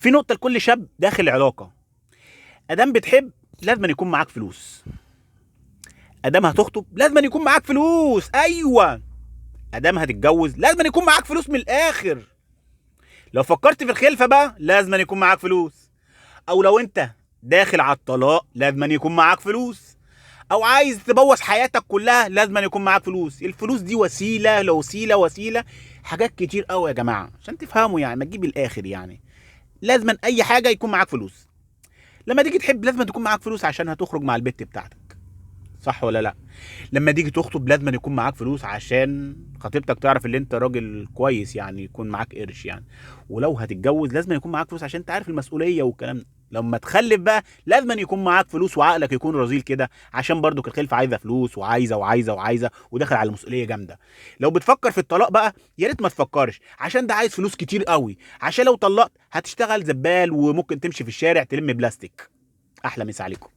في نقطة لكل شاب داخل علاقة. ادام بتحب لازم أن يكون معاك فلوس. ادام هتخطب لازم أن يكون معاك فلوس. ايوه. ادام هتتجوز لازم أن يكون معاك فلوس من الاخر. لو فكرت في الخلفة بقى لازم أن يكون معاك فلوس. او لو انت داخل على الطلاق لازم أن يكون معاك فلوس. او عايز تبوظ حياتك كلها لازم أن يكون معاك فلوس. الفلوس دي وسيلة لوسيلة حاجات كتير قوي يا جماعة عشان تفهموا، يعني ما تجيب الاخر. يعني لازم اي حاجة يكون معاك فلوس. لما تيجي تحب لازم تكون معاك فلوس عشان هتخرج مع البت بتاعتك، صح ولا لا؟ لما تيجي تخطب لازم يكون معاك فلوس عشان خطيبتك تعرف ان انت راجل كويس، يعني يكون معاك قرش يعني. ولو هتتجوز لازم يكون معاك فلوس عشان تعرف المسؤوليه والكلام ده. لما تخلف بقى لازم يكون معاك فلوس وعقلك يكون رزيل كده، عشان برضو الخلفه عايزه فلوس وعايزه وداخل على مسؤوليه جامده. لو بتفكر في الطلاق بقى يا ريت ما تفكرش، عشان ده عايز فلوس كتير قوي. عشان لو طلقت هتشتغل زبال وممكن تمشي في الشارع تلم بلاستيك. احلى مسا عليكم.